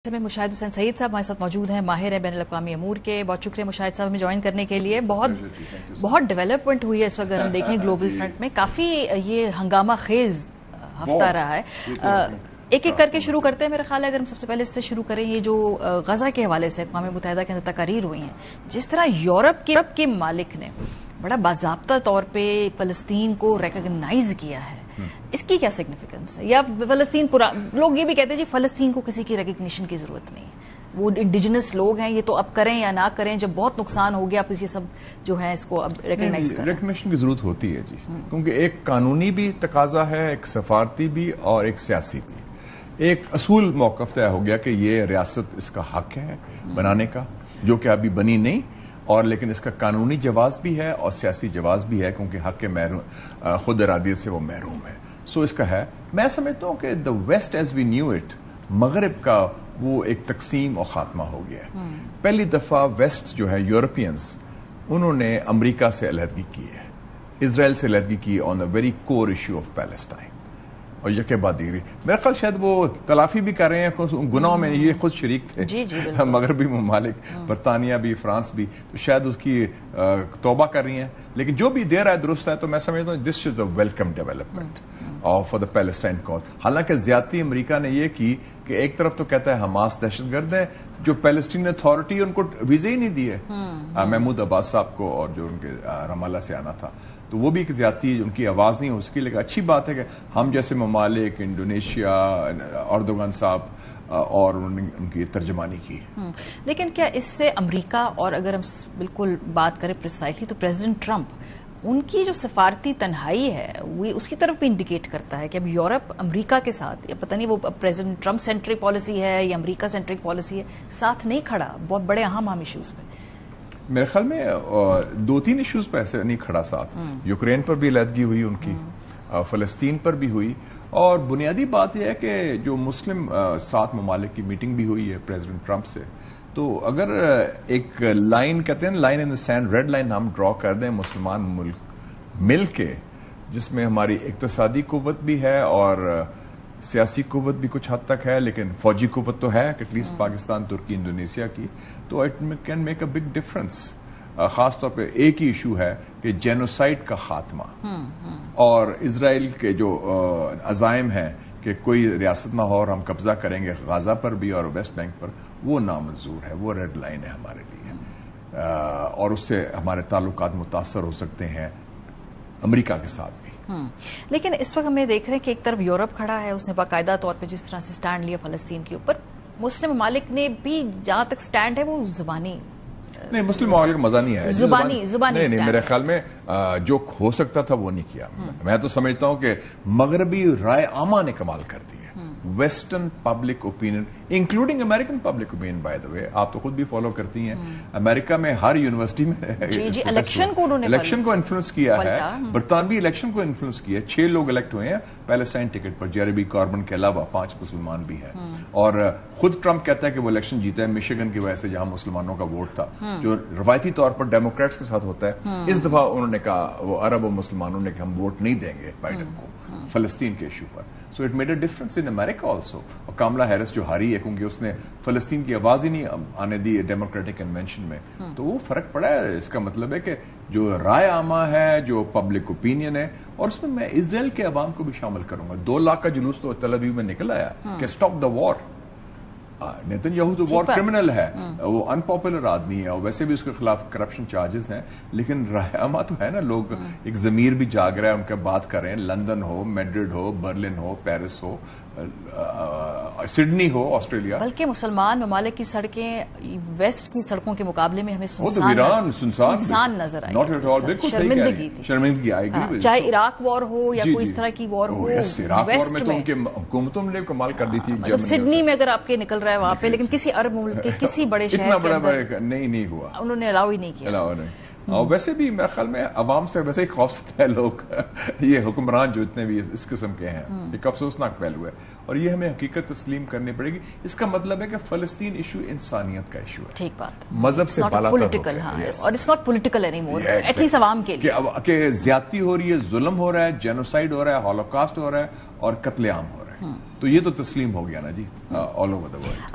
میں مشاہد حسین سعید صاحب ہمارے ساتھ موجود ہیں، ماہر ہیں بین الاقوامی امور کے. بہت شکریہ مشاہد صاحب ہمیں جوائن کرنے کے لیے. بہت ڈیولپمنٹ ہوئی ہے اس وقت. اگر ہم دیکھیں گلوبل فرنٹ میں کافی یہ ہنگامہ خیز ہفتہ رہا ہے. ایک ایک کر کے شروع کرتے ہیں. میرا خیال ہے اگر ہم سب سے پہلے اس سے شروع کریں، یہ جو غزہ کے حوالے سے اقوام متحدہ کے اندر تقاریر ہوئی ہیں، جس طرح یورپ کے ممالک نے بڑا باضابطہ طور پہ فلسطین کو ریکگنائز کیا ہے، اس کی کیا سگنیفیکنس ہے؟ یا فلسطین لوگ یہ بھی کہتے ہیں جی فلسطین کو کسی کی ریکگنیشن کی ضرورت نہیں ہے، وہ انڈیجنس لوگ ہیں، یہ تو اب کریں یا نہ کریں، جب بہت نقصان ہو گیا اب یہ سب جو ہے اس کو اب ریکگنائز کریں. ریکگنیشن کی ضرورت ہوتی ہے جی، کیونکہ ایک قانونی بھی تقاضا ہے، ایک سفارتی بھی اور ایک سیاسی بھی. ایک اصول موقف طے ہو گیا کہ یہ ریاست اس کا حق ہے بنانے کا، جو کہ ابھی بنی نہیں، اور لیکن اس کا قانونی جواز بھی ہے اور سیاسی جواز بھی ہے، کیونکہ حق خود ارادیت سے وہ محروم ہے. سو اس کا ہے. میں سمجھتا ہوں کہ the West as we knew it, مغرب کا وہ ایک تقسیم اور خاتمہ ہو گیا ہے. پہلی دفعہ ویسٹ جو ہے، یورپینز، انہوں نے امریکہ سے علیحدگی کی ہے، اسرائیل سے علیحدگی کی on the very core issue of Palestine, اور یکے بعد دیگری. میرا خیال شاید وہ تلافی بھی کر رہے ہیں گناہوں میں، یہ خود شریک تھے مغربی ممالک، برطانیہ بھی، فرانس بھی، تو شاید اس کی توبہ کر رہی ہیں. لیکن جو بھی دے رہا ہے درست ہے. تو میں سمجھتا ہوں this is a welcome development for the Palestine cause. حالانکہ زیادتی امریکہ نے یہ کی کہ ایک طرف تو کہتا ہے حماس دہشت گرد ہے، جو پیلسٹین اتھارٹی ان کو ویزے ہی نہیں دیے محمود عباس صاحب کو، اور جو ان کے رمالہ سے آنا تھا، تو وہ بھی ایک زیادتی، ان کی آواز نہیں ہو سکی. لیکن اچھی بات ہے کہ ہم جیسے ممالک، انڈونیشیا، اردوغان صاحب، اور ان کی ترجمانی کی. لیکن کیا اس سے امریکہ، اور اگر ہم بالکل بات کریں پریسائزلی، تو پریزیڈنٹ ٹرمپ، ان کی جو سفارتی تنہائی ہے وہ اس کی طرف بھی انڈیکیٹ کرتا ہے کہ اب یورپ امریکہ کے ساتھ، یا پتہ نہیں وہ پریزیڈنٹ ٹرمپ سینٹرک پالیسی ہے یا امریکہ سینٹرک پالیسی ہے، ساتھ نہیں کھڑا بہت بڑے اہم ایشوز پہ. میرے خیال میں 2-3 ایشوز پہ ایسے نہیں کھڑا ساتھ. یوکرین پر بھی علیحدگی ہوئی ان کی، فلسطین پر بھی ہوئی، اور بنیادی بات یہ ہے کہ جو مسلم 7 ممالک کی میٹنگ بھی ہوئی ہے پریزیڈنٹ ٹرمپ سے. تو اگر ایک لائن کہتے ہیں، لائن ان دا سینڈ، ریڈ لائن ہم ڈرا کر دیں مسلمان ملک مل کے، جس میں ہماری اقتصادی قوت بھی ہے اور سیاسی قوت بھی کچھ حد تک ہے، لیکن فوجی قوت تو ہے at least Pakistan, Turkey, Indonesia کی، تو it can make a big difference. خاص طور پہ ایک ہی ایشو ہے کہ جینوسائڈ کا خاتمہ، اور اسرائیل کے جو عزائم ہیں کہ کوئی ریاست نہ ہو اور ہم قبضہ کریں گے غزہ پر بھی اور ویسٹ بینک پر، وہ نامنظور ہے، وہ ریڈ لائن ہے ہمارے لیے، اور اس سے ہمارے تعلقات متاثر ہو سکتے ہیں امریکہ کے ساتھ بھی. لیکن اس وقت ہم یہ دیکھ رہے ہیں کہ ایک طرف یورپ کھڑا ہے، اس نے باقاعدہ طور پہ جس طرح سے سٹینڈ لیا فلسطین کے اوپر، مسلم ممالک نے بھی جہاں تک سٹینڈ ہے وہ زبانی نہیں، مسلم ممالک کا مزہ نہیں ہے، زبانی نہیں، میرے خیال میں جو ہو سکتا تھا وہ نہیں کیا. میں تو سمجھتا ہوں کہ مغربی رائے عامہ نے کمال کر دی ہے. Western public opinion including American public opinion, by the way آپ تو خود بھی فالو کرتی ہیں، امریکہ میں ہر یونیورسٹی میں الیکشن کو انفلوئنس کیا ہے، برطانوی الیکشن کو انفلوئنس کیا ہے. 6 لوگ الیکٹ ہوئے ہیں پیلسٹائن ٹکٹ پر، جیریمی کاربن کے علاوہ 5 مسلمان بھی ہیں. اور خود ٹرمپ کہتا ہے کہ وہ الیکشن جیتا ہے مشیگن کی وجہ سے، جہاں مسلمانوں کا ووٹ تھا، جو روایتی طور پر ڈیموکریٹس کے ساتھ ہوتا ہے. اس دفعہ انہوں نے کہا، وہ عرب و مسلمانوں نے کہ ہم ووٹ نہیں دیں گے بائیڈن کو فلسطین کے issue per. So it made a difference in America also. اور کاملا ہیرس جو ہاری ہے، کیونکہ اس نے فلسطین کی آواز ہی نہیں آنے دی ڈیموکریٹک کنونشن میں، تو وہ فرق پڑا ہے. اس کا مطلب ہے کہ جو رائے عامہ ہے، جو پبلک اوپینین ہے، اور اس میں اسرائیل کے عوام کو بھی شامل کروں گا. 2 لاکھ کا جلوس تو تل ابیب میں نکل آیا کہ stop the war. Netanyahu تو وار کرمنل ہے، وہ ان پاپولر آدمی ہے، اور ویسے بھی اس کے خلاف کرپشن چارجز ہیں، لیکن رائے عامہ تو ہے نا، لوگ ایک ضمیر بھی جاگ رہا ہے، ان کا بات کر رہے ہیں. لندن ہو، میڈرڈ ہو، برلن ہو، پیرس ہو، سڈنی ہو، آسٹریلیا. بلکہ مسلمان ممالک کی سڑکیں ویسٹ کی سڑکوں کے مقابلے میں ہمیں سنسان نظر آئی. ناٹ ایٹ آل، بالکل شرمندگی آئے گی، چاہے عراق وار ہو یا کوئی اس طرح کی وار ہو. عراق وار میں تو ان کی حکومتوں نے کمال کر دی تھی. سڈنی میں اگر آپ کے نکل رہا ہے وہاں پہ، لیکن کسی عرب ملک کے کسی بڑے شہر اتنا بڑا نہیں ہوا، انہوں نے الاؤ ہی نہیں کیا. اور ویسے بھی میرے خیال میں عوام سے ویسے ہی خوف ہے لوگ، یہ حکمران جو اتنے بھی اس قسم کے ہیں، ایک افسوسناک پہلو ہے، اور یہ ہمیں حقیقت تسلیم کرنی پڑے گی. اس کا مطلب ہے کہ فلسطین ایشو انسانیت کا ایشو ہے، ٹھیک بات، مذہب سے بالا تر، اور it's not political any more, at least عوام کے لیے کہ زیادتی ہو رہی ہے، ظلم ہو رہا ہے، جینوسائڈ ہو رہا ہے، ہولوکاسٹ ہو رہا ہے، اور قتل عام ہو رہا ہے. تو یہ تو تسلیم ہو گیا نا جی، آل اوور دا ورلڈ.